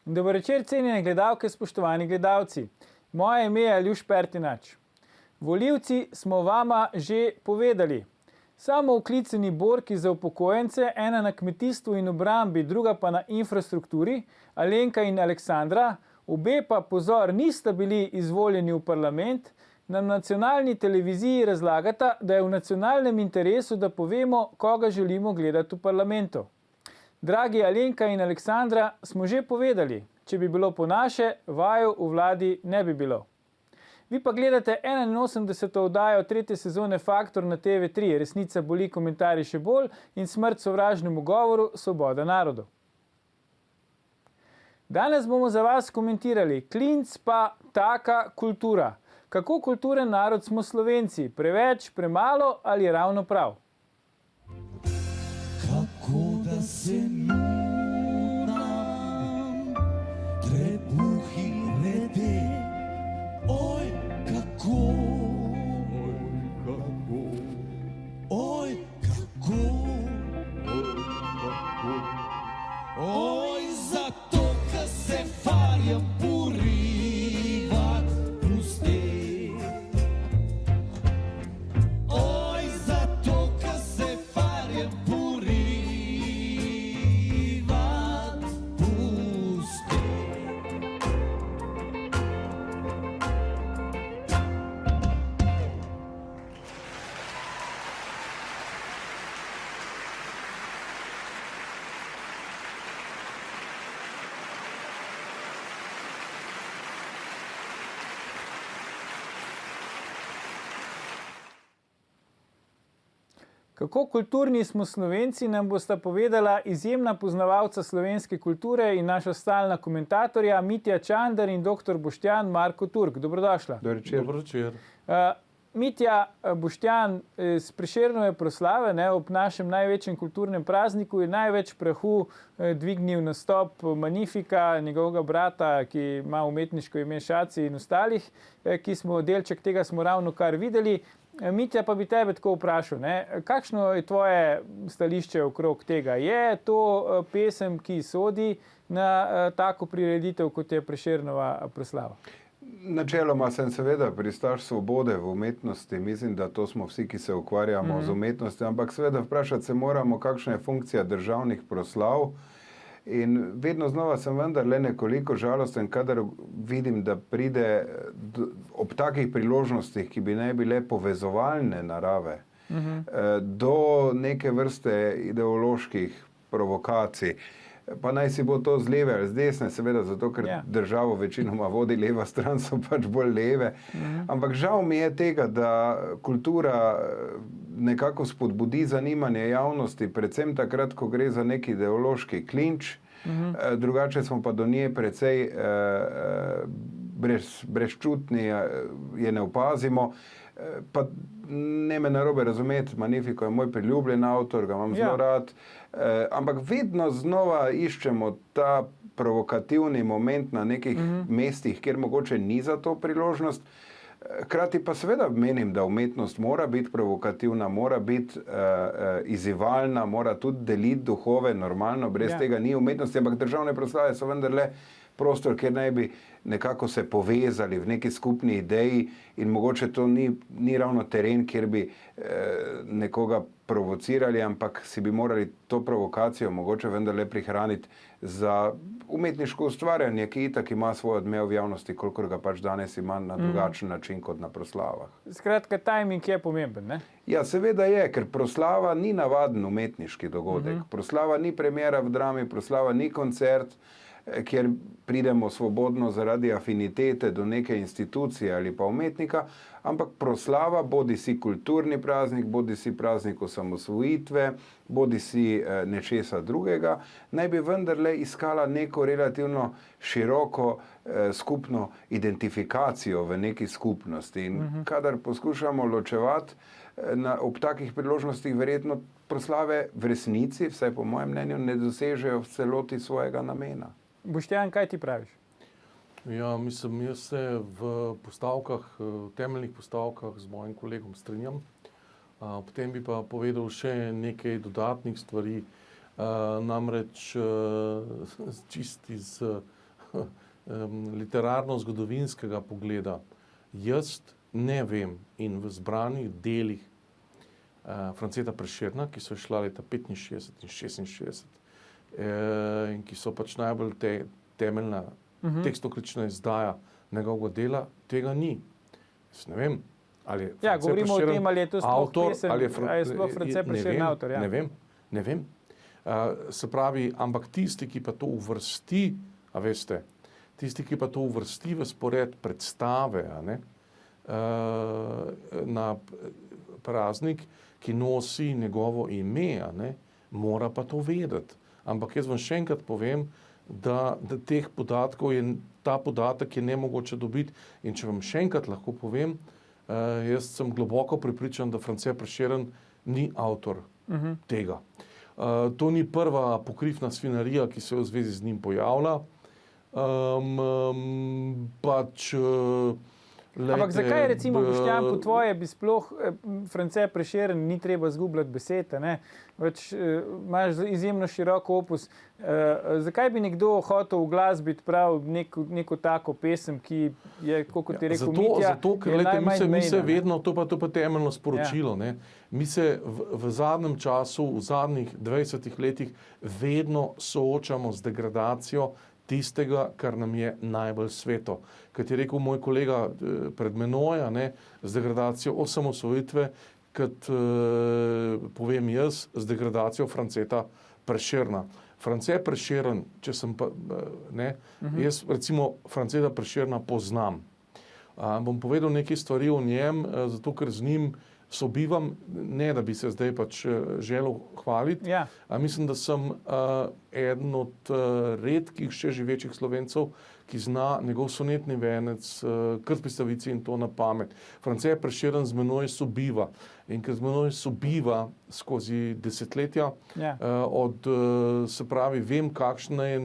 Dober večer, cenjene gledalke, spoštovani gledalci. Moje ime je Aljuš Pertinač. Volivci smo vama že povedali. Samooklicani borki za upokojence, ena na kmetijstvu in obrambi, druga pa na infrastrukturi, Alenka in Aleksandra, obe pa, pozor, nista bili izvoljeni v parlament, na nacionalni televiziji razlagata, da je v nacionalnem interesu, da povemo, koga želimo gledati v parlamentu. Dragi Alenka in Aleksandra, smo že povedali, če bi bilo po naše, vaju v vladi ne bi bilo. Vi pa gledate 81. oddajo 3. sezone Faktor na TV3, Resnica boli, komentarji še bolj in Smrt sovražnemu govoru, Svoboda narodu. Danes bomo za vas komentirali klinc pa taka kultura. Kako kulturen narod smo Slovenci? Preveč, premalo ali ravno prav? Kako da se nunam, trebuhi lede, oj kako, oj kako, oj zato, ka se farjam purivat puste, oj zato, ka se farjam purivat puste. Kako kulturni smo Slovenci, nam bosta povedala izjemna poznavalca slovenske kulture in naša stalna komentatorja Mitja Čander in dr. Boštjan Marko Turk. Dobrodošla. Dobro večer. Mitja, Boštjan, z Prešernove proslave, ob našem največjem kulturnem prazniku je največ prahu dvignil nastop Magnifika, njegovega brata, ki ima umetniško ime Šaci in ostalih, ki smo delček tega smo ravno kar videli. Mitja, pa bi tebe tako vprašal, kakšno je tvoje stališče okrog tega? Je to pesem, ki sodi na tako prireditev, kot je Prešernova proslava? Načeloma sem seveda pristaš svobode v umetnosti, mislim, da to smo vsi, ki se ukvarjamo z umetnostjo, ampak seveda vprašati se moramo, kakšna je funkcija državnih proslav. In vedno znova sem vendarle nekoliko žalosten, kadar vidim, da pride ob takih priložnostih, ki bi ne bile povezovalne narave, do neke vrste ideoloških provokacij. Pa naj si bo to z leve ali z desne, seveda zato, ker državo večinoma vodi leva stran, so pač bolj leve. Ampak žal mi je tega, da kultura nekako spodbudi zanimanje javnosti, predvsem takrat, ko gre za neki ideološki klinč, drugače smo pa do nje precej brezčutni, je ne opazimo. Pa ne me narobe razumeti, Magnifiko je moj priljubljen avtor, ga imam zelo rad, ampak vedno znova iščemo ta provokativni moment na nekih mestih, kjer mogoče ni za to priložnost. Hkrati pa seveda menim, da umetnost mora biti provokativna, mora biti izzivalna, mora tudi deliti duhove, normalno, brez tega ni umetnosti, ampak državne proslave so vendarle prostor, kjer naj bi nekako se povezali v neki skupni ideji in mogoče to ni ravno teren, kjer bi nekoga provocirali, ampak si bi morali to provokacijo mogoče vendarle prihraniti za umetniško ustvarjanje, ki itak ima svoj odmev v javnosti, kolikor ga pač danes ima na drugačen način kot na proslavah. Skratka, tajming je pomemben, ne? Ja, seveda je, ker proslava ni navaden umetniški dogodek. Proslava ni premiera v drami, proslava ni koncert, kjer pridemo svobodno zaradi afinitete do neke institucije ali pa umetnika, ampak proslava bodi si kulturni praznik, bodi si praznik osamosvojitve, bodi si nečesa drugega, naj bi vendarle iskala neko relativno široko skupno identifikacijo v neki skupnosti. In kadar poskušamo ločevati ob takih priložnostih, verjetno proslave v resnici, vsaj po mojem mnenju, ne dosežejo v celoti svojega namena. Boštjan, kaj ti praviš? Ja, mislim, jaz se v postavkah, temeljnih postavkah z mojim kolegom strinjam. Potem bi pa povedal še nekaj dodatnih stvari. Namreč čist iz literarno-zgodovinskega pogleda jaz ne vem in v zbranih delih Franceta Prešerna, ki so šla leta 65 in 66 in ki so pač najbolj temeljna tekstokritična izdaja njegovega dela, tega ni. Jaz ne vem, ali je Ja, France govorimo o Prešeren tem, ali je to sploh avtor, pesem, ali je ali je sploh France Prešeren avtor. Ja. Ne vem. Se pravi, ampak tisti, ki pa to uvrsti, a veste, tisti, ki pa to uvrsti v spored predstave, a ne, na praznik, ki nosi njegovo ime, a ne, mora pa to vedeti. Ampak jaz vam še enkrat povem, da teh podatkov je, ta podatek je nemogoče dobiti. In če vam še enkrat lahko povem, jaz sem globoko prepričan, da France Prešeren ni avtor tega. To ni prva pokrifna svinarija, ki se je v zvezi z njim pojavila. Ampak zakaj recimo, Boštjan, po tvoje bi sploh France Prešeren, ni treba zgubljati besed, ne? Več imaš izjemno širok opus. Zakaj bi nekdo hotel uglasbiti prav neko tako pesem, ki je, kot je rekel Mitja, zato, ker mi se vedno, to pa temeljno sporočilo, ne? Mi se v zadnjem času, v zadnjih 20 letih vedno soočamo z degradacijo tistega, kar nam je najbolj sveto. Kot je rekel moj kolega pred menoj, z degradacijo osamosvojitve, kot povem jaz, z degradacijo Franceta Prešerna. France Prešeren, če sem pa, jaz recimo Franceta Prešerna poznam. Bom povedal nekaj stvari o njem, zato ker z njim sobivam, ne da bi se zdaj pač želel hvaliti. Ja. Mislim, da sem eden od redkih še živečih Slovencev, ki zna njegov sonetni venec, krstpistavici in to na pamet. France Prešeren z menoj sobiva. In ker z menoj sobiva skozi desetletja, se pravi, vem, kakšna je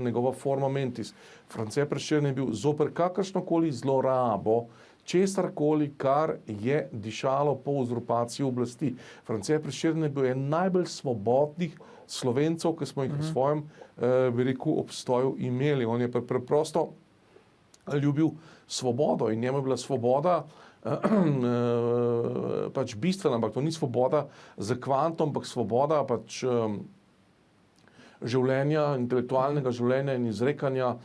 njegova forma mentis. France Prešeren je bil zoper kakršnokoli zlorabo, česarkoli, kar je dišalo po uzurpaciji oblasti. France Prešeren je bil en najbolj svobodnih Slovencev, ki smo jih v svojem obstoju imeli. On je preprosto ljubil svobodo in njemu je bila svoboda pač bistvena, ampak to ni svoboda za kvantom, ampak svoboda pač življenja, intelektualnega življenja in izrekanja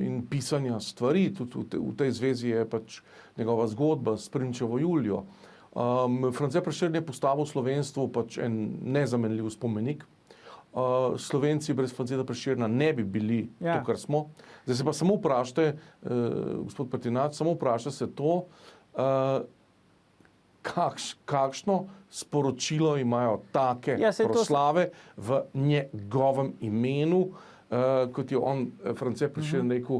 in pisanja stvari. Tudi v tej zvezi je pač njegova zgodba s Prinčevo Julijo. France Prešeren je postavil slovenstvu pač en nezamenljiv spomenik. Slovenci brez Franceta Prešerna ne bi bili to, kar smo. Zdaj se pa samo vprašajte, gospod Pertinač, samo vprašajte se to, kakšno sporočilo imajo take proslave v njegovem imenu, kot je on, France Prešeren, rekel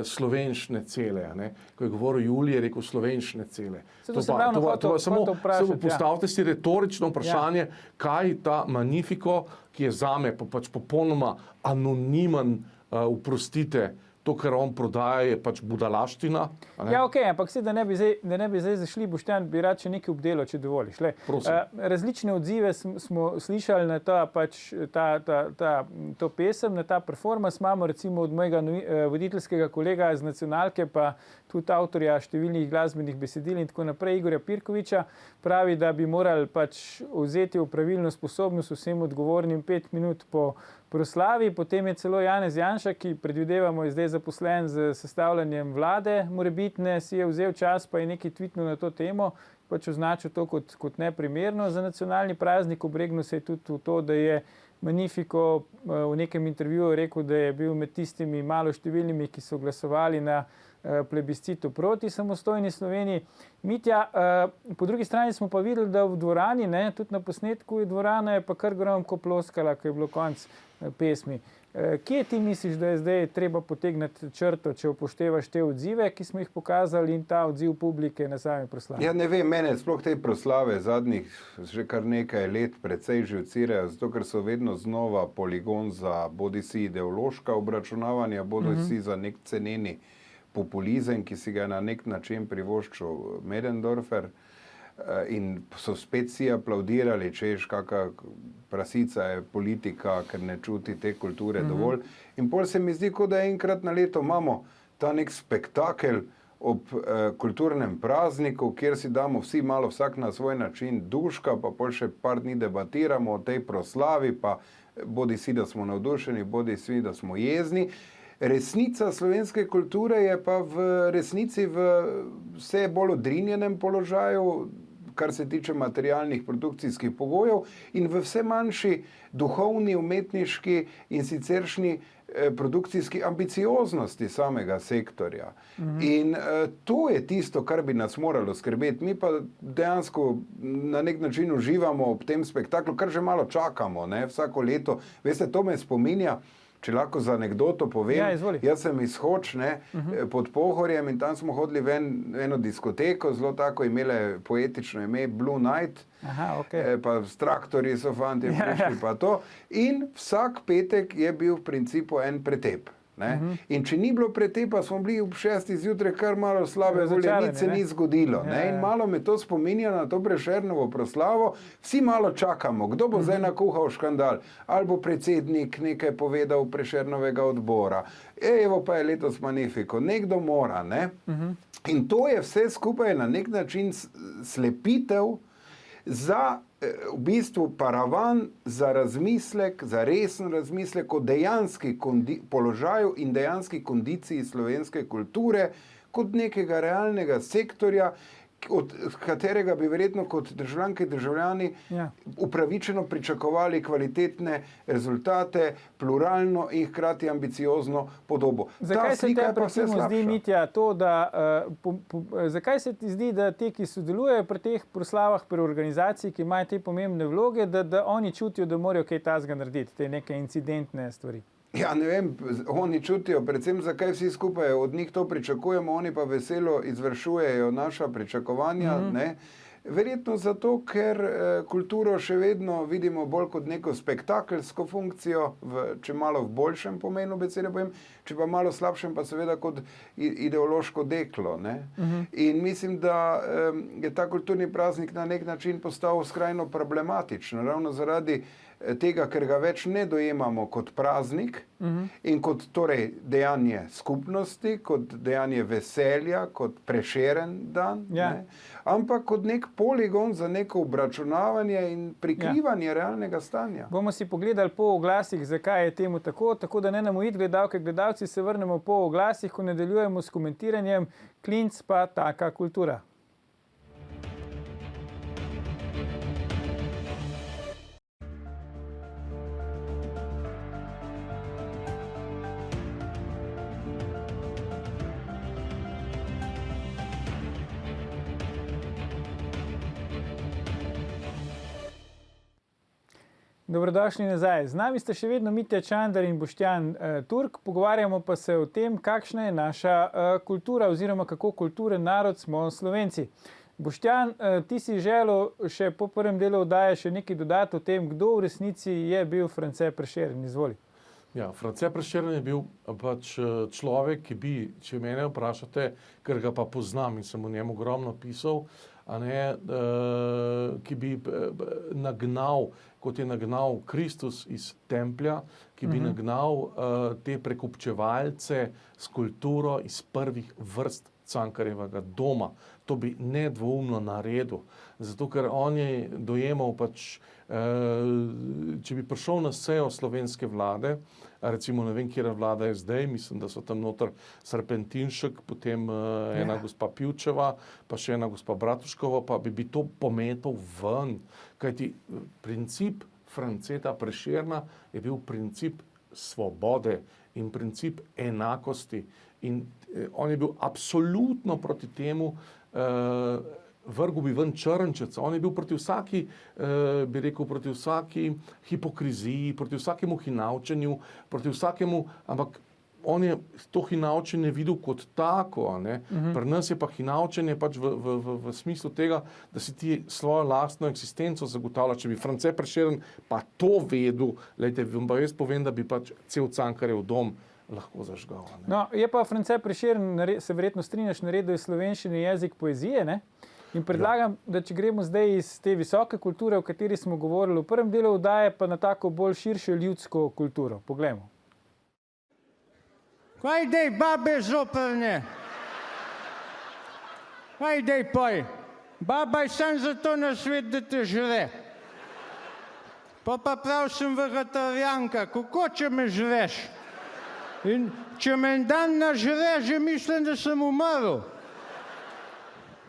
slovenšne cele. Ko je govoril Julije, je rekel slovenšne cele. Postavite si retorično vprašanje, kaj ta Magnifico, ki je zame pač popolnoma anonimen, oprostite, to, kar on prodaja, je pač budalaština. Ja, okej, ampak da ne bi zdaj zašli, Boštjan, bi rad še nekaj obdelal, če dovoliš. Različne odzive smo slišali na to pesem, na ta performance. Imamo recimo od mojega voditeljskega kolega iz Nacionalke, pa tudi avtorja številnih glasbenih besedil in tako naprej, Igorja Pirkoviča, pravi, da bi morali pač vzeti v pravilno sposobnost vsem odgovornim 5 minut po proslavi. Potem je celo Janez Janša, ki predvidevamo je zdaj zaposlen z sestavljanjem vlade, morebitne, si je vzel čas, pa je nekaj tweetnil na to temo, pač označil to kot neprimerno za nacionalni praznik. Obregnil se je tudi v to, da je Magnifico v nekem intervjuju rekel, da je bil med tistimi malo številnimi, ki so glasovali na plebiscitu proti samostojni Sloveniji. Mitja, po drugi strani smo pa videli, da v dvorani, tudi na posnetku je dvorana, je pa kar gromko ploskala, ko je bilo konc pesmi. Kje ti misliš, da je zdaj treba potegniti črto, če upoštevaš te odzive, ki smo jih pokazali, in ta odziv publike na sami proslavi? Ja, ne vem, mene sploh te proslave zadnjih že kar nekaj let precej živcirajo, zato ker so vedno znova poligon za bodisi ideološka obračunavanja, bodisi za nek ceneni populizem, ki si ga na nek način privoščil Medendorfer. in so spet vsi aplaudirali, češ kakšna prasica je politika, ker ne čuti te kulture dovolj. In pol se mi zdi, kot da enkrat na leto imamo ta nek spektakel ob kulturnem prazniku, kjer si damo vsi malo vsak na svoj način duška, pa pol še par dni debatiramo o tej proslavi, pa bodi si, da smo navdušeni, bodi si, da smo jezni. Resnica slovenske kulture je pa v resnici v vse bolj odrinjenem položaju, kar se tiče materialnih produkcijskih pogojev, in v vse manjši duhovni, umetniški in siceršnji produkcijski ambicioznosti samega sektorja. In to je tisto, kar bi nas moralo skrbeti. Mi pa dejansko na nek način uživamo ob tem spektaklu, kar že malo čakamo, ne, vsako leto. Veste, to me spominja, če lahko za anekdoto povem, jaz sem iz Hoč, ne, pod Pohorjem, in tam smo hodili v eno diskoteko, zelo tako imele poetično ime Blue Night. Pa s traktorji so fantje prišli, pa to. In vsak petek je bil v principu en pretep. Ne? In če ni bilo pretepa, smo bili ob 6. zjutraj kar malo slabe volje, nič se ni zgodilo. Ne? In malo me to spominja na to Prešernovo proslavo. Vsi malo čakamo, kdo bo zdaj nakuhal škandal, ali bo predsednik nekaj povedal Prešernovega odbora. Evo pa je letos Magnifico, nekdo mora. Ne? In to je vse skupaj na nek način slepitev za v bistvu paravan za razmislek, za resen razmislek o dejanski položaju in dejanski kondiciji slovenske kulture kot nekega realnega sektorja, od katerega bi verjetno kot državljanke in državljani upravičeno pričakovali kvalitetne rezultate, pluralno in hkrati ambiciozno podobo. Zakaj se te predvsem zdi, Mitja, to, da zakaj se ti zdi, da ti, ki sodelujejo pri teh proslavah, pri organizaciji, ki imajo te pomembne vloge, da oni čutijo, da morajo kaj takega narediti, te neke incidentne stvari? Ja, ne vem, oni čutijo, predvsem zakaj vsi skupaj od njih to pričakujemo, oni pa veselo izvršujejo naša pričakovanja, ne. Verjetno zato, ker kulturo še vedno vidimo bolj kot neko spektakelsko funkcijo, če malo v boljšem pomenu besede povem, če pa malo slabšem pa seveda kot ideološko deklo. Ne? In mislim, da je ta kulturni praznik na nek način postal skrajno problematičen, ravno zaradi tega, ker ga več ne dojemamo kot praznik in kot torej dejanje skupnosti, kot dejanje veselja, kot Prešeren dan, ne? Ampak kot nek poligon za neko obračunavanje in prikrivanje realnega stanja. Bomo si pogledali po oglasih, zakaj je temu tako, tako da ne nam uid gledalke, gledalci, se vrnemo po oglasih, ko nadaljujemo s komentiranjem Klinc pa taka kultura. Dobrodošli nazaj. Z nami sta še vedno Mitja Čander in Boštjan Turk. Pogovarjamo pa se o tem, kakšna je naša kultura oziroma kako kulturen narod smo Slovenci. Boštjan, ti si želel še po prvem delu oddaje še nekaj dodati o tem, kdo v resnici je bil France Prešeren. Izvoli. Ja, France Prešeren je bil pač človek, ki bi, če mene vprašate, ker ga pa poznam in sem o njem ogromno pisal, ki bi nagnal, kot je nagnal Kristus iz templja, ki bi nagnal te prekupčevalce s kulturo iz prvih vrst Cankarjevega doma. To bi nedvoumno naredil. Zato, ker on je dojemal pač, če bi prišel na sejo slovenske vlade, recimo ne vem, kjera vlada je zdaj, mislim, da so tam noter Serpentinšek, potem ena gospa Pivčeva, pa še ena gospa Bratuškova, pa bi to pometal ven. Kajti princip Franceta Prešerna je bil princip svobode in princip enakosti. In on je bil absolutno proti temu, vrgel bi ven črnčec. On je bil proti vsaki, bi rekel, proti vsaki hipokriziji, proti vsakemu hinavčenju, proti vsakemu, ampak on je to hinavčenje videl kot tako. Pri nas je pa hinavčenje pač v smislu tega, da si ti svojo lastno eksistenco zagotavlja. Če bi France Prešeren pa to vedel, lejte, vam pa jaz povem, da bi pač cel Cankarjev dom lahko zažgal. No, je pa France Prešeren, se verjetno strinjaš, naredil je slovenščini jezik poezije, ne? In predlagam, da če gremo zdaj iz te visoke kulture, o kateri smo govorili v prvem delu oddaje, pa na tako bolj širšo ljudsko kulturo. Poglejmo. Kaj dej, babe zoprne? Kaj dej, poj? Baba je sam zato na svet, da te žre. Pa prav sem vegetarijanka, kako če me žreš? In če me en dan nažre, že mislim, da sem umrl.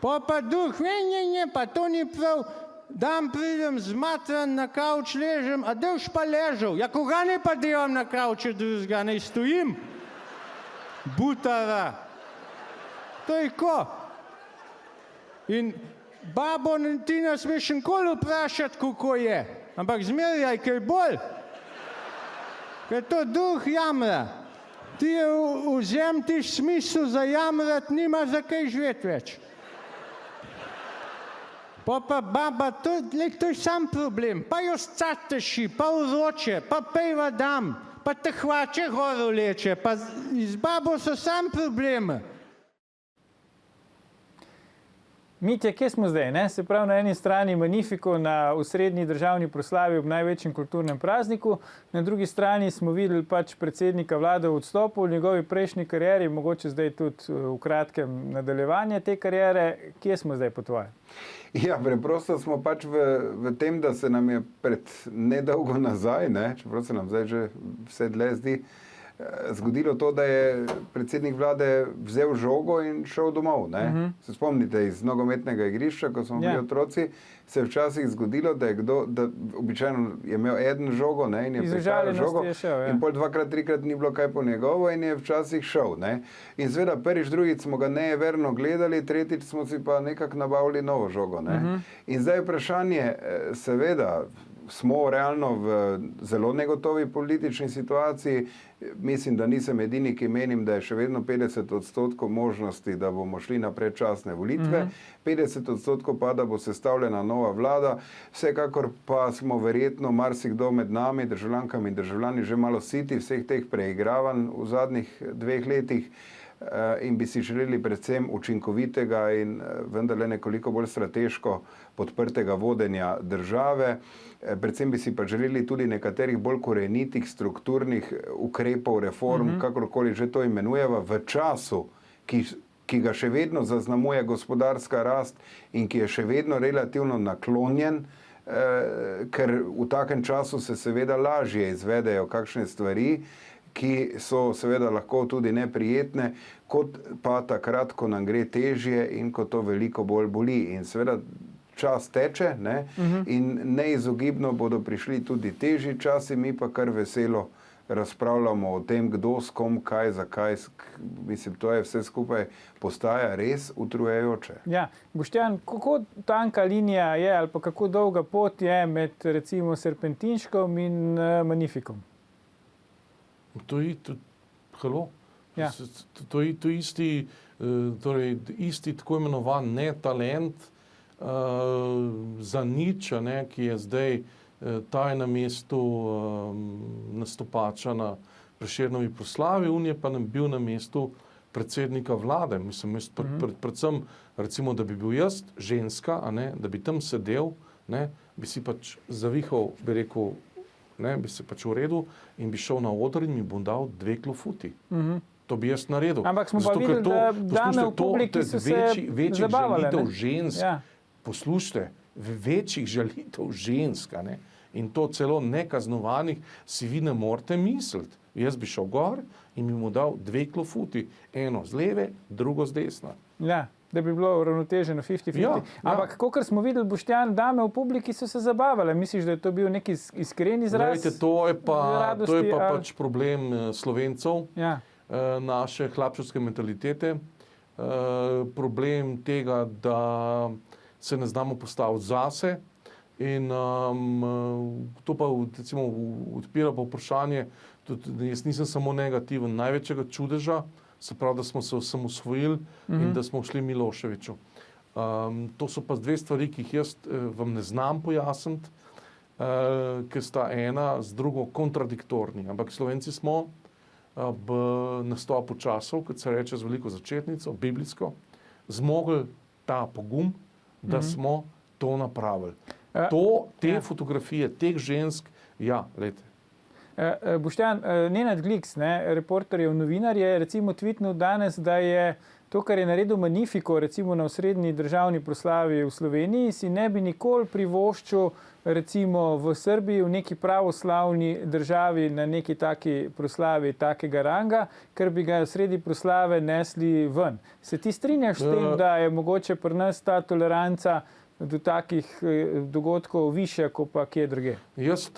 Pa duh, ne, pa to ni prav. Dan pridem zmatran na kavč, ležem, a da už pa ležal. Ja, koga ne pa delam na kavče drugega, ne stojim? Butara. To je ko? In babo ti ne smeš nikoli vprašati, kako je. Ampak zmerjaj kaj bolj. Ker to duh jamra. Ti je vzem ti smisel za jamrat, nima za kaj živeti več. Pa baba, to je sam problem. Pa jo scateši, pa vroče, pa pejva dam, pa te hvače goro leče, pa z babo so sam problemi. Mitja, kje smo zdaj? Ne? Se pravi, na eni strani Magnifico na osrednji državni proslavi ob največjem kulturnem prazniku, na drugi strani smo videli pač predsednika vlade v odstopu v njegovi prejšnji karieri, mogoče zdaj tudi v kratkem nadaljevanje te kariere. Kje smo zdaj po tvoje? Ja, preprosto smo pač v tem, da se nam je pred nedolgo nazaj, ne, čeprav se nam zdaj že vse dlje zdi, zgodilo to, da je predsednik vlade vzel žogo in šel domov. Ne? Se spomnite iz nogometnega igrišča, ko smo bili otroci, se je včasih zgodilo, da je kdo, da običajno je imel eden žogo, ne, in je prihajal žogo in pol dvakrat, trikrat ni bilo kaj po njegovo in je včasih šel. Ne? In seveda prvič, drugič smo ga nejeverno gledali, tretjič smo si pa nekako nabavili novo žogo. Ne? In zdaj je vprašanje, seveda, smo realno v zelo negotovi politični situaciji. Mislim, da nisem edini, ki menim, da je še vedno 50% možnosti, da bomo šli na predčasne volitve, 50% pa, da bo sestavljena nova vlada. Vsekakor pa smo verjetno marsikdo med nami, državljankami in državljani, že malo siti vseh teh preigravanj v zadnjih 2 letih in bi si želeli predvsem učinkovitega in vendarle nekoliko bolj strateško podprtega vodenja države. Predvsem bi si pa želeli tudi nekaterih bolj korenitih strukturnih ukrepov, reform, kakorkoli že to imenujeva, v času, ki ga še vedno zaznamuje gospodarska rast in ki je še vedno relativno naklonjen, ker v takem času se seveda lažje izvedejo kakšne stvari, ki so seveda lahko tudi neprijetne, kot pa takrat, ko nam gre težje in ko to veliko bolj boli. In seveda čas teče, ne? In neizogibno bodo prišli tudi težji časi, mi pa kar veselo razpravljamo o tem, kdo s kom, kaj, zakaj. Mislim, to je vse skupaj postaja res utrujajoče. Ja, Boštjan, kako tanka linija je ali pa kako dolga pot je med recimo Serpentinškom in Magnificom? To je isti tako imenovan netalent za nič, ki je zdaj ta je na mestu nastopača na Prešernovi proslavi, on je pa bil na mestu predsednika vlade. Mislim, predvsem, recimo, da bi bil jaz ženska, da bi tam sedel, bi si pač zavihal, bi rekel, bi se pač uredil in bi šel na oder in mi bom dal 2 klofuti. To bi jaz naredil. Ampak smo pa videli, da dame v publiki so se zabavale. Žalitev žensk, poslušajte, večjih žalitev žensk, in to celo nekaznovanih, si vi ne morete misliti. Jaz bi šel gor in bi mu dal 2 klofuti. Eno z leve, drugo z desna. Ja. Da bi bilo uravnoteženo 50-50. Ampak, kakor smo videli, Boštjan, dame v publiki so se zabavale. Misliš, da je to bil neki iskren izraz? Glejte, to je pa pač problem Slovencev, naše hlapčevske mentalitete, problem tega, da se ne znamo postaviti zase in to pa recimo odpira pa vprašanje, tudi jaz nisem samo negativen, največjega čudeža, se pravi, da smo se osamosvojili in da smo šli Miloševiću. To so pa 2 stvari, ki jih jaz vam ne znam pojasniti, ker sta ena z drugo kontradiktorni. Ampak Slovenci smo v nastopu časov, kot se reče z veliko začetnico, biblijsko, zmogli ta pogum, da smo to napravili. Te fotografije, teh žensk, ja, lejte. Boštjan, Nenad Gliks, reporterjev, novinar, je recimo tweetnil danes, da je to, kar je naredil Magnifico, recimo na osrednji državni proslavi v Sloveniji, si ne bi nikoli privoščil recimo v Srbiji, v neki pravoslavni državi, na neki taki proslavi takega ranga, ker bi ga sredi proslave nesli ven. Se ti strinjaš s tem, da je mogoče pri nas ta toleranca do takih dogodkov višja, kot pa kje druge? Jaz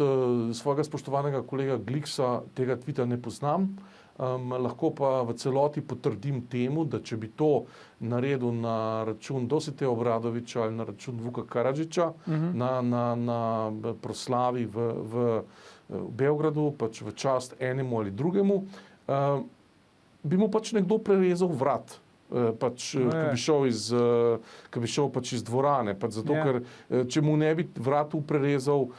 svojega spoštovanega kolega Gliksa tega tvita ne poznam, lahko pa v celoti potrdim temu, da če bi to naredil na račun Dositeja Obradovića ali na račun Vuka Karadžića na proslavi v Beogradu, pač v čast enemu ali drugemu, bi mu pač nekdo prerezal vrat. Ko bi šel pač iz dvorane. Zato, ker če mu ne bi vratu prerezal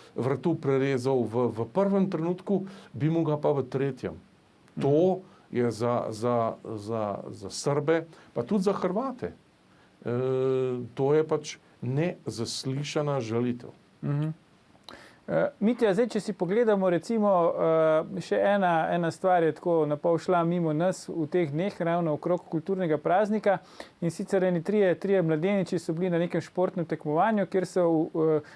v prvem trenutku, bi mu ga pa v tretjem. To je za Srbe, pa tudi za Hrvate. To je pač nezaslišana žalitev. Mitja, zdaj, če si pogledamo, recimo, še ena stvar je tako napol šla mimo nas v teh dneh, ravno okrog kulturnega praznika, in sicer eni trije mladeniči so bili na nekem športnem tekmovanju, kjer so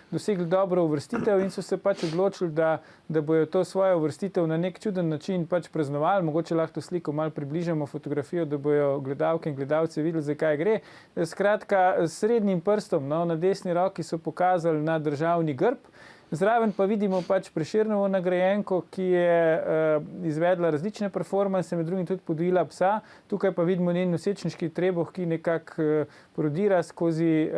dosegli dobro uvrstitev in so se pač odločili, da bojo to svojo uvrstitev na nek čuden način pač praznovali. Mogoče lahko to sliko malo približamo, fotografijo, da bojo gledalke in gledalci videli, za kaj gre. Skratka, s srednjim prstom na desni roki so pokazali na državni grb. Zraven pa vidimo pač Prešernovo nagrajenko, ki je izvedla različne performanse, med drugim tudi podvojila psa. Tukaj pa vidimo njen nosečniški trebuh, ki nekako prodira skozi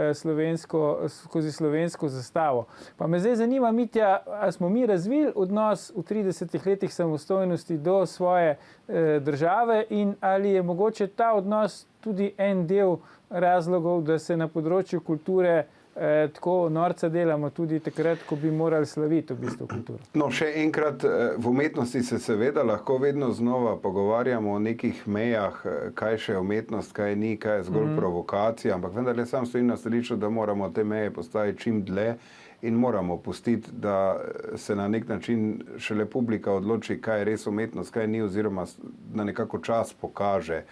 slovensko zastavo. Pa me zdaj zanima, Mitja, ali smo mi razvili odnos v 30 letih samostojnosti do svoje države in ali je mogoče ta odnos tudi en del razlogov, da se na področju kulture tako norca delamo tudi takrat, ko bi morali slaviti v bistvu kulturo. No, še enkrat, v umetnosti se seveda lahko vedno znova pogovarjamo o nekih mejah, kaj še je umetnost, kaj ni, kaj je zgolj provokacija, ampak vendar le sam stojim na stališču, da moramo te meje postaviti čim dlje in moramo pustiti, da se na nek način šele publika odloči, kaj je res umetnost, kaj ni, oziroma da nekako čas pokaže,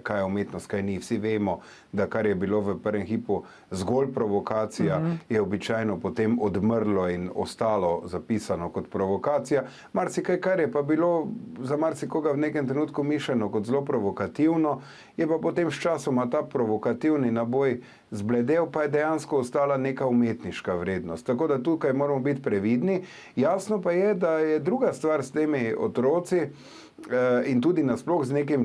kaj je umetnost, kaj ni. Vsi vemo, da kar je bilo v prvem hipu zgolj provokacija, je običajno potem odmrlo in ostalo zapisano kot provokacija. Marsikaj, kar je pa bilo za marsikoga v nekem trenutku mišljeno kot zelo provokativno, je pa potem s časoma ta provokativni naboj zbledel, pa je dejansko ostala neka umetniška vrednost. Tako da tukaj moramo biti previdni. Jasno pa je, da je druga stvar s temi otroci, in tudi nasploh z nekim,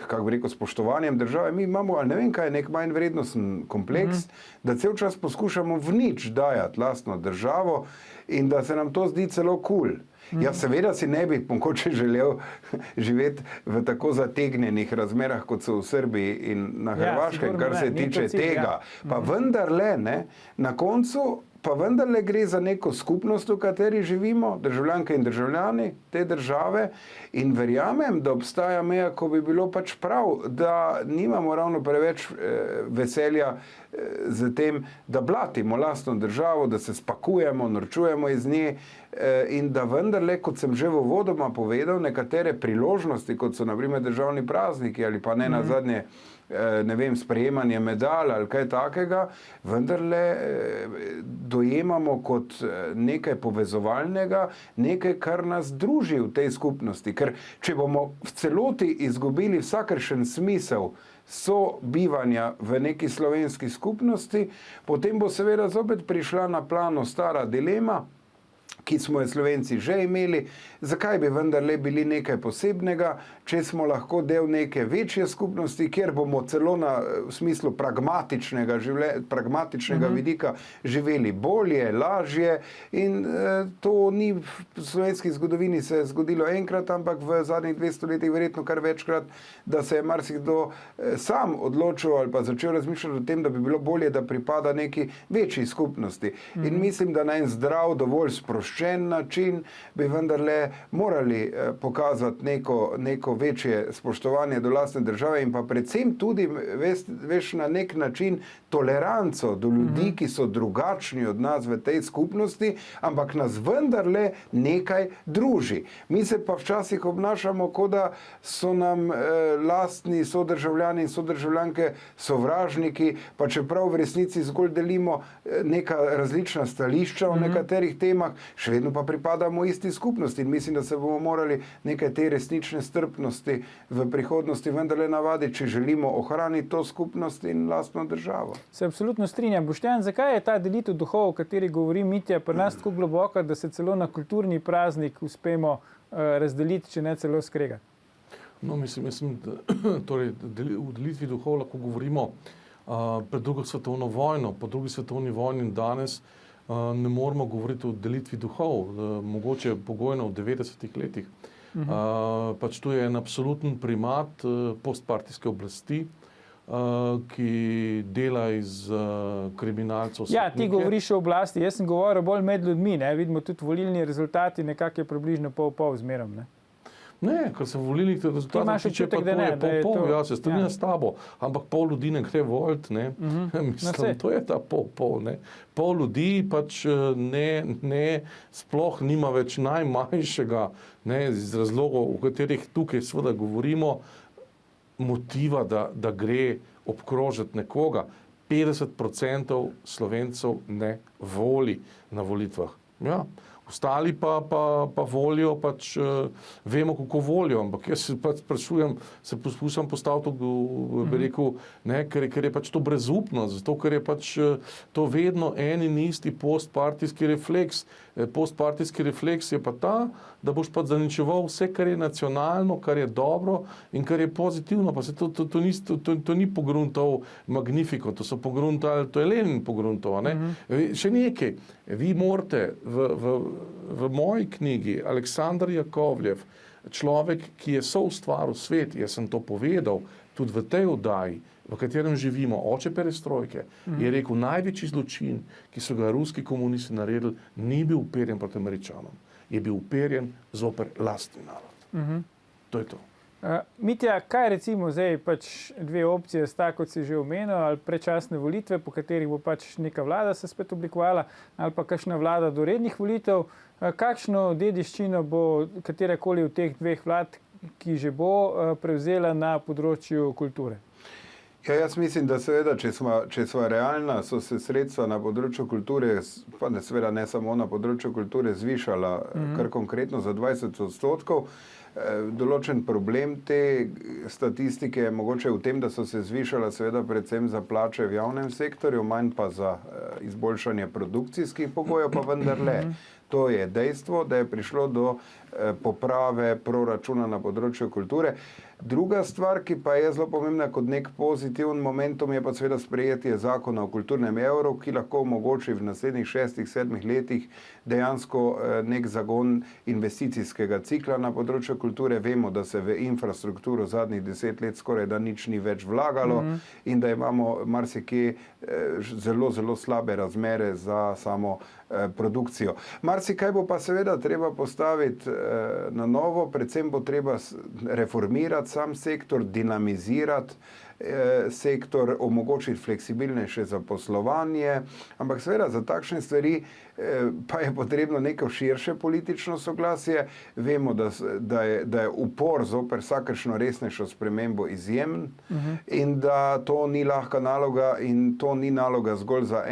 kako bi rekel, spoštovanjem države. Mi imamo, ali ne vem kaj, nek manj vrednosten kompleks, da cel čas poskušamo v nič dajati lastno državo in da se nam to zdi celo kul. Jaz seveda si ne bi mogoče želel živeti v tako zategnjenih razmerah, kot so v Srbiji in na Hrvaškem, kar se tiče tega. Pa vendarle, na koncu pa vendarle gre za neko skupnost, v kateri živimo, državljanke in državljani te države, in verjamem, da obstaja meja, ko bi bilo pač prav, da nimamo ravno preveč veselja z tem, da blatimo lastno državo, da se spakujemo, norčujemo iz nje in da vendarle, kot sem že v uvodoma povedal, nekatere priložnosti, kot so na primer državni prazniki ali pa ne nazadnje sprejemanje medalj ali kaj takega, vendarle dojemamo kot nekaj povezovalnega, nekaj, kar nas druži v tej skupnosti. Ker če bomo v celoti izgubili vsakršen smisel sobivanja v neki slovenski skupnosti, potem bo seveda zopet prišla na plano stara dilema, ki smo jo Slovenci že imeli, zakaj bi vendarle bili nekaj posebnega, če smo lahko del neke večje skupnosti, kjer bomo celo v smislu pragmatičnega vidika živeli bolje, lažje, in to ni v slovenski zgodovini se je zgodilo enkrat, ampak v zadnjih 200 letih verjetno kar večkrat, da se je marsikdo sam odločil ali pa začel razmišljati o tem, da bi bilo bolje, da pripada neki večji skupnosti. In mislim, da na en zdrav, dovolj sproščen sproščen način, bi vendarle morali pokazati neko večje spoštovanje do lastne države in pa predvsem tudi, veš, na nek način toleranco do ljudi, ki so drugačni od nas v tej skupnosti, ampak nas vendarle nekaj druži. Mi se pa včasih obnašamo, kot da so nam lastni sodržavljani in sodržavljanke sovražniki, pa čeprav v resnici zgolj delimo neka različna stališča o nekaterih temah, še vedno pa pripadamo isti skupnosti in mislim, da se bomo morali nekaj te resnične strpnosti v prihodnosti vendarle navaditi, če želimo ohraniti to skupnost in lastno državo. Se absolutno strinjam. Boštjan, zakaj je ta delitev duhov, o kateri govori Mitja, pri nas tako globoka, da se celo na kulturni praznik uspemo razdeliti, če ne celo skregati? No, mislim, da torej, v delitvi duhov lahko govorimo pred drugo svetovno vojno, po drugi svetovni vojni in danes ne moramo govoriti o delitvi duhov, mogoče pogojno v 90-ih letih. Pač tu je en absoluten primat postpartijske oblasti, ki dela iz kriminalcev. Ja, ti govoriš o oblasti, jaz sem govoril bolj med ljudmi, ne? Vidimo tudi volilni rezultati, nekako je približno pol zmerom, ne? Ne, ker se volilnih rezultatov tiče, pa to je pol, ja, se strinjam s tabo, ampak pol ljudi ne gre volit, ne, mislim, to je ta pol, ne. Pol ljudi pač sploh nima več najmanjšega, ne, iz razlogov, o katerih tukaj seveda govorimo, motiva, da gre obkrožiti nekoga. 50% Slovencev ne voli na volitvah. Ja. Ostali pa volijo, pač vemo, kako volijo, ampak jaz se pač sprašujem, se poskušam postaviti, bi rekel, ne, ker je pač to brezupno, zato ker je pač to vedno en in isti postpartijski refleks. Postpartijski refleks je pa ta, da boš pa zaničeval vse, kar je nacionalno, kar je dobro in kar je pozitivno. Pa se to ni pogruntov Magnifico, to so pogruntali, to je Lenin pogruntov, ne. Še nekaj, vi morate v moji knjigi Aleksandar Jakovljev, človek, ki je soustvaril svet, jaz sem to povedal, tudi v tej oddaji, v katerem živimo, oče perestrojke, je rekel, največji zločin, ki so ga ruski komunisti naredili, ni bil uperjen proti Američanom, je bil uperjen zoper lastni narod. To je to. Mitja, kaj recimo zdaj pač dve opcije sta, kot si že omenil, ali predčasne volitve, po katerih bo pač neka vlada se spet oblikovala, ali pa kakšna vlada do rednih volitev, kakšno dediščino bo katerakoli od teh dveh vlad, ki že bo prevzela na področju kulture? Ja, jaz mislim, da seveda, če sva realna, so se sredstva na področju kulture, pa seveda ne samo na področju kulture, zvišala kar konkretno za 20%. Določen problem te statistike je mogoče v tem, da so se zvišala seveda predvsem za plače v javnem sektorju, manj pa za izboljšanje produkcijskih pogojev, pa vendarle. To je dejstvo, da je prišlo do poprave proračuna na področju kulture. Druga stvar, ki pa je zelo pomembna kot nek pozitiven momentum, je pa seveda sprejetje zakona o kulturnem evru, ki lahko omogoči v naslednjih 6-7 letih dejansko nek zagon investicijskega cikla na področju kulture. Vemo, da se v infrastrukturo zadnjih 10 let skoraj da nič ni več vlagalo in da imamo marsikje zelo, zelo slabe razmere za samo produkcijo. Marsikaj bo pa seveda treba postaviti na novo, predvsem bo treba reformirati sam sektor, dinamizirati sektor, omogočiti fleksibilnejše zaposlovanje, ampak seveda za takšne stvari pa je potrebno neko širše politično soglasje. Vemo, da je upor zoper vsakršno resnejšo spremembo izjemen in da to ni lahka naloga in to ni naloga zgolj za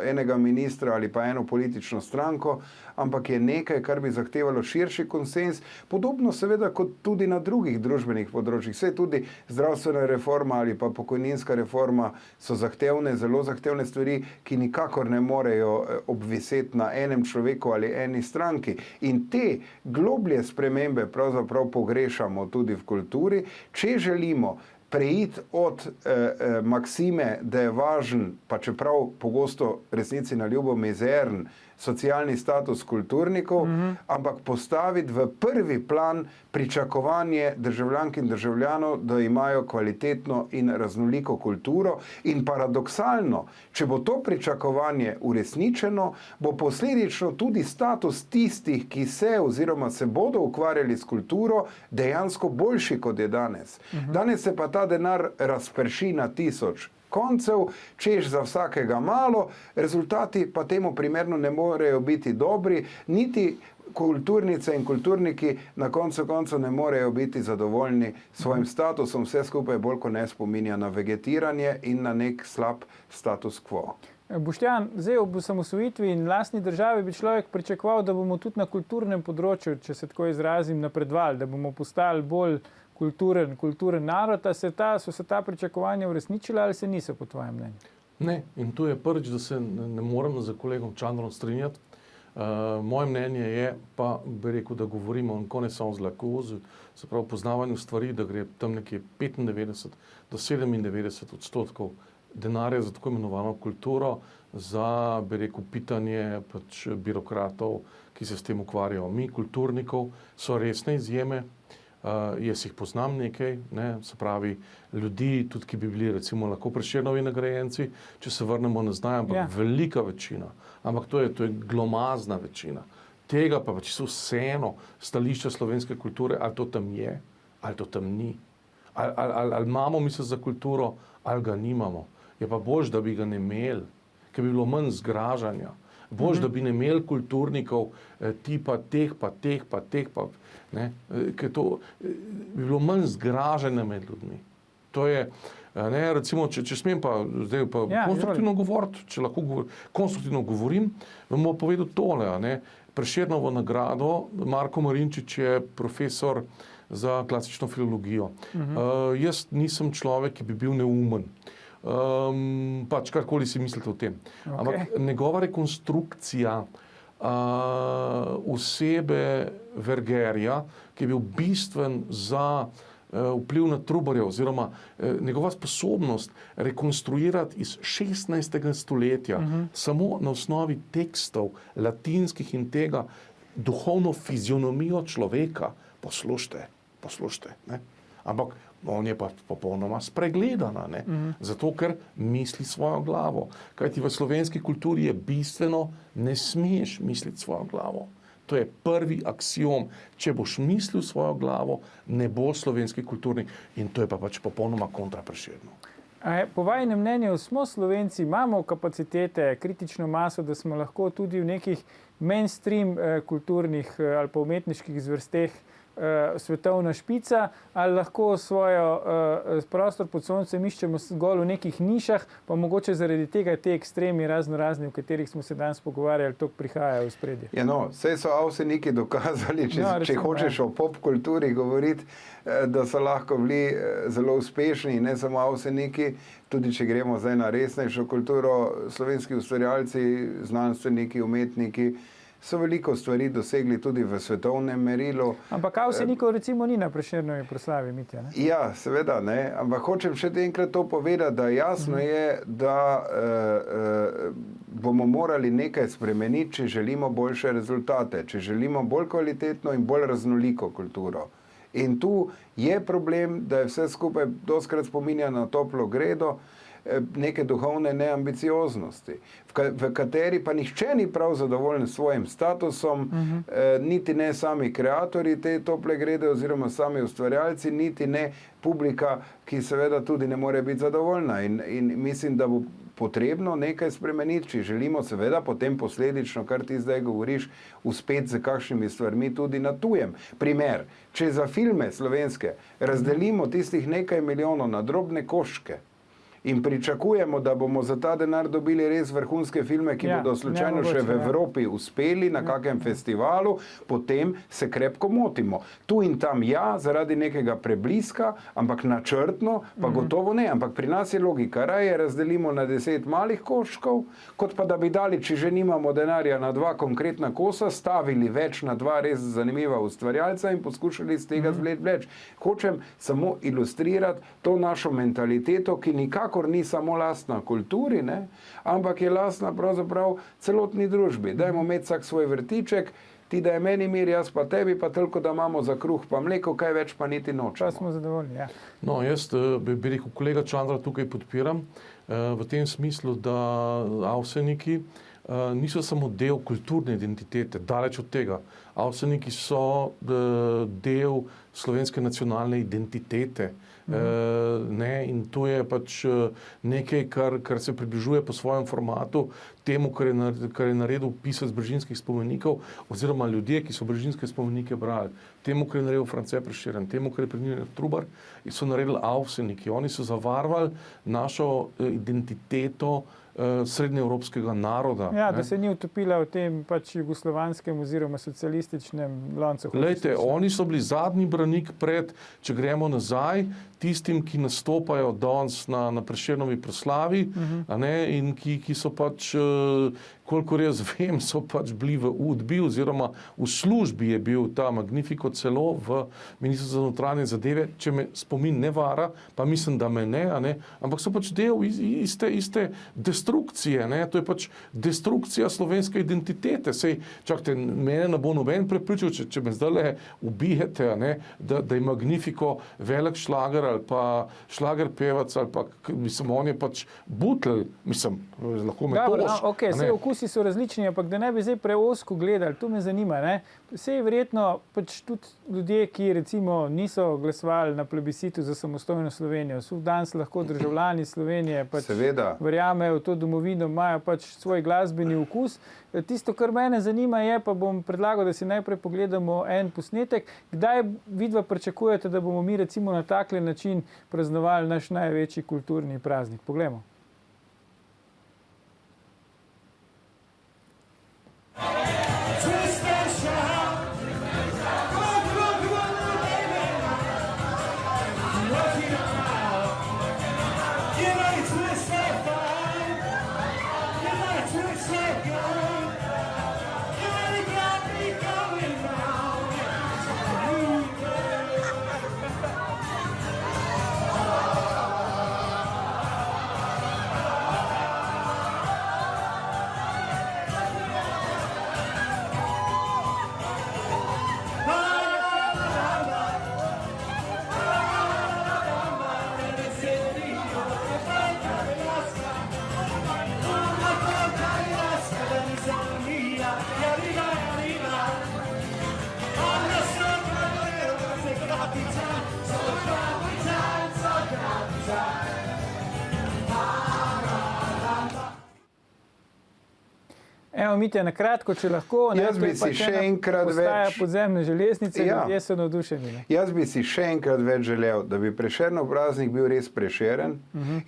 enega ministra ali pa eno politično stranko, ampak je nekaj, kar bi zahtevalo širši konsens, podobno seveda kot tudi na drugih družbenih področjih. Vse tudi zdravstvena reforma ali pa pokojninska reforma so zahtevne, zelo zahtevne stvari, ki nikakor ne morejo obviseti na enem človeku ali eni stranki. In te globlje spremembe pravzaprav pogrešamo tudi v kulturi, če želimo preiti od maksime, da je važen, pa čeprav pogosto resnici na ljubo mizeren, socialni status kulturnikov, ampak postaviti v prvi plan pričakovanje državljank in državljanov, da imajo kvalitetno in raznoliko kulturo. In paradoksalno, če bo to pričakovanje uresničeno, bo posledično tudi status tistih, ki se oziroma se bodo ukvarjali s kulturo, dejansko boljši, kot je danes. Danes se pa ta denar razprši na tisoč koncev, češ za vsakega malo, rezultati pa temu primerno ne morejo biti dobri, niti kulturnice in kulturniki na koncu koncev ne morejo biti zadovoljni s svojim statusom, vse skupaj bolj kot ne spominja na vegetiranje in na nek slab status quo. Boštjan, zdaj ob osamosvojitvi in lastni državi bi človek pričakoval, da bomo tudi na kulturnem področju, če se tako izrazim, napredovali, da bomo postali bolj kulturen narod. So se ta pričakovanja uresničila ali se niso, po tvojem mnenju? Ne, in tu je prvič, da se ne morem za kolegom Čandrom strinjati. Moje mnenje je, pa bi rekel, da govorimo o connaissance la cause, se pravi poznavanju stvari, da gre tam nekje 95 do 97% denarja za tako imenovano kulturo, za, bi rekel, pitanje pač birokratov, ki se s tem ukvarjajo. Mi, kulturnikov, so resne izjeme. Jaz jih poznam nekaj, se pravi ljudi, tudi ki bi bili recimo lahko Prešernovi nagrajenci, če se vrnemo nazaj, ampak velika večina, ampak to je glomazna večina. Tega pa pač so vseeno stališča slovenske kulture, ali to tam je, ali to tam ni. Ali imamo misel za kulturo, ali ga nimamo. Je pa boljš, da bi ga ne imeli, ker bi bilo manj zgražanja. Boljš, da bi ne imeli kulturnikov tipa teh, ker to bi bilo manj zgražanja med ljudmi. To je, recimo, če smem pa zdaj pa konstruktivno govoriti, če lahko konstruktivno govorim, vam bom povedal tole, Prešernovo nagrado, Marko Marinčič je profesor za klasično filologijo. Jaz nisem človek, ki bi bil neumen. Pač karkoli si mislite o tem. Ampak njegova rekonstrukcija osebe Vergerja, ki je bil bistven za vpliv na Trubarja, oziroma njegova sposobnost rekonstruirati iz 16. stoletja samo na osnovi tekstov latinskih in tega duhovno fizionomijo človeka, poslušajte. Ampak on je pa popolnoma spregledana, zato ker misli svojo glavo. Kajti v slovenski kulturi je bistveno, ne smeš misliti svojo glavo. To je prvi aksiom. Če boš mislil svojo glavo, ne boš slovenski kulturnik, in to je pa pač popolnoma kontra Prešernu. Po vajinem mnenju smo Slovenci, imamo kapacitete, kritično maso, da smo lahko tudi v nekih mainstream kulturnih ali pa umetniških zvrsteh svetovna špica, ali lahko svojo prostor pod soncem iščemo zgolj v nekih nišah, pa mogoče zaradi tega te ekstremi raznorazni, o katerih smo se danes pogovarjali, to prihajajo v spredje. Saj so Avseniki dokazali, če hočeš o pop kulturi govoriti, da so lahko bili zelo uspešni, in ne samo Avseniki, tudi če gremo zdaj na resnejšo kulturo, slovenski ustvarjalci, znanstveniki, umetniki, so veliko stvari dosegli tudi v svetovnem merilu. Ampak Avsenikov recimo ni na Prešernovi proslavi, Mitja, ne? Ja, seveda, ne. Ampak hočem še enkrat to povedati, da jasno je, da bomo morali nekaj spremeniti, če želimo boljše rezultate, če želimo bolj kvalitetno in bolj raznoliko kulturo. In tu je problem, da je vse skupaj dostikrat spominja na toplo gredo, neke duhovne neambicioznosti, v kateri pa nihče ni prav zadovoljen s svojim statusom, niti ne sami kreatorji te tople grede oziroma sami ustvarjalci, niti ne publika, ki seveda tudi ne more biti zadovoljna. In mislim, da bo potrebno nekaj spremeniti, če želimo seveda potem posledično, kar ti zdaj govoriš, uspeti z kakšnimi stvarmi tudi na tujem. Primer, če za filme slovenske razdelimo tistih nekaj milijonov na drobne koščke, in pričakujemo, da bomo za ta denar dobili res vrhunske filme, ki bodo slučajno še v Evropi uspeli na kakem festivalu, potem se krepko motimo. Tu in tam zaradi nekega prebliska, ampak načrtno pa gotovo ne. Ampak pri nas je logika, raje razdelimo na 10 malih koščkov, kot pa da bi dali, če že nimamo denarja, na 2 konkretna kosa, stavili več na 2 res zanimiva ustvarjalca in poskušali iz tega zvleči več. Hočem samo ilustrirati to našo mentaliteto, ki nikakor nikakor ni samo lastna kulturi, ne, ampak je lastna pravzaprav celotni družbi. Dajmo imeti vsak svoj vrtiček, ti daj meni mir, jaz pa tebi, pa toliko, da imamo za kruh pa mleko, kaj več pa niti Pa nočemo. smo zadovoljni. Ja. No, jaz bi rekel, kolega Čandra tukaj podpiram v tem smislu, da Avseniki niso samo del kulturne identitete, daleč od tega. Avseniki so del slovenske nacionalne identitete. Ne, in to je pač nekaj, kar se približuje po svojem formatu temu, kar je naredil pisec Brežinskih spomenikov, oziroma ljudje, ki so Brežinske spomenike brali, temu, kar je naredil France Prešeren, temu, kar je naredil Trubar, in so naredili Avseniki. Oni so zavarvali našo identiteto srednjeevropskega naroda. Ja, ne. da se ni utopila v tem pač jugoslovanskem oziroma socialističnem loncu. Glejte, oni so bili zadnji branik pred, če gremo nazaj, tistim, ki nastopajo danes na Prešernovi proslavi, a ne, in ki so pač, kolikor jaz vem, so pač bili v UDBI oziroma v službi je bil ta Magnifico celo v Ministrstvu za notranje zadeve, če me spomin ne vara, pa mislim, da me ne, a ne, ampak so pač del iste destrukcije, ne, to je pač destrukcija slovenske identitete. Sej, čakajte, mene ne bo noben prepričal, če me zdajle ubijete, a ne, da je Magnifico velik šlager ali pa šlager pevac ali pa, mislim, on je pač butelj, mislim, lahko me Dobro, tož. okay, vse okusi so različni, ampak da ne bi zdaj preosko gledali, to me zanima. Ne? Vse je verjetno pač tudi ljudje, ki recimo niso glasovali na plebiscitu za samostojno Slovenijo, so danes lahko državljani Slovenije, pač Seveda. verjamejo v to domovino, imajo pač svoj glasbeni okus. Tisto, kar mene zanima je, pa bom predlagal, da si najprej pogledamo en posnetek, kdaj vidva pričakujete, da bomo mi recimo na takle način praznovali naš največji kulturni praznik. Poglejmo. Evo, Mitja, na kratko, če lahko. Jaz bi si še enkrat več... podzemne železnice, Ja. ljudje so navdušeni. Ne? Jaz bi si še enkrat več želel, da bi Prešernov praznik bil res Prešeren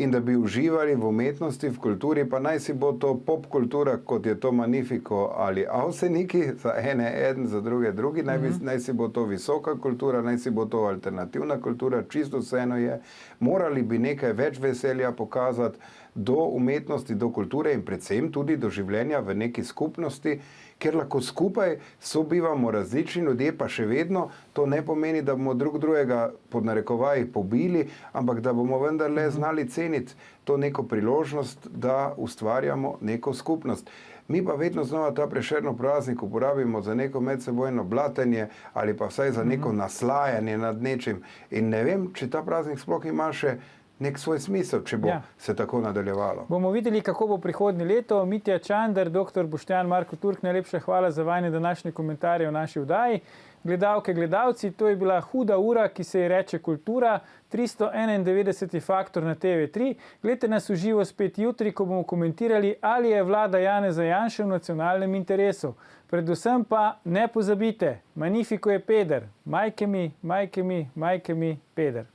in da bi uživali v umetnosti, v kulturi, pa naj si bo to pop kultura, kot je to Magnifico ali Avseniki, za ene eden, za druge drugi, naj si bo to visoka kultura, naj si bo to alternativna kultura, čisto vseeno je. Morali bi nekaj več veselja pokazati do umetnosti, do kulture in predvsem tudi do življenja v neki skupnosti, ker lahko skupaj sobivamo različni ljudje, pa še vedno to ne pomeni, da bomo drug drugega pod narekovaji pobili, ampak da bomo vendarle znali ceniti to neko priložnost, da ustvarjamo neko skupnost. Mi pa vedno znova ta Prešernov praznik uporabimo za neko medsebojno blatenje ali pa vsaj za neko naslajanje nad nečim. In ne vem, če ta praznik sploh ima še nek svoj smisel, če bo se tako nadaljevalo. Bomo videli, kako bo prihodnje leto. Mitja Čander, dr. Boštjan Marko Turk, najlepša hvala za vajne današnje komentarje v naši oddaji. Gledalke, gledalci, to je bila huda ura, ki se ji reče kultura, 391. Faktor na TV3. Glejte nas v živo spet jutri, ko bomo komentirali, ali je vlada Janeza Janše v nacionalnem interesu. Predvsem pa ne pozabite, Magnifico je peder. Majke mi, majke mi, majke mi, peder.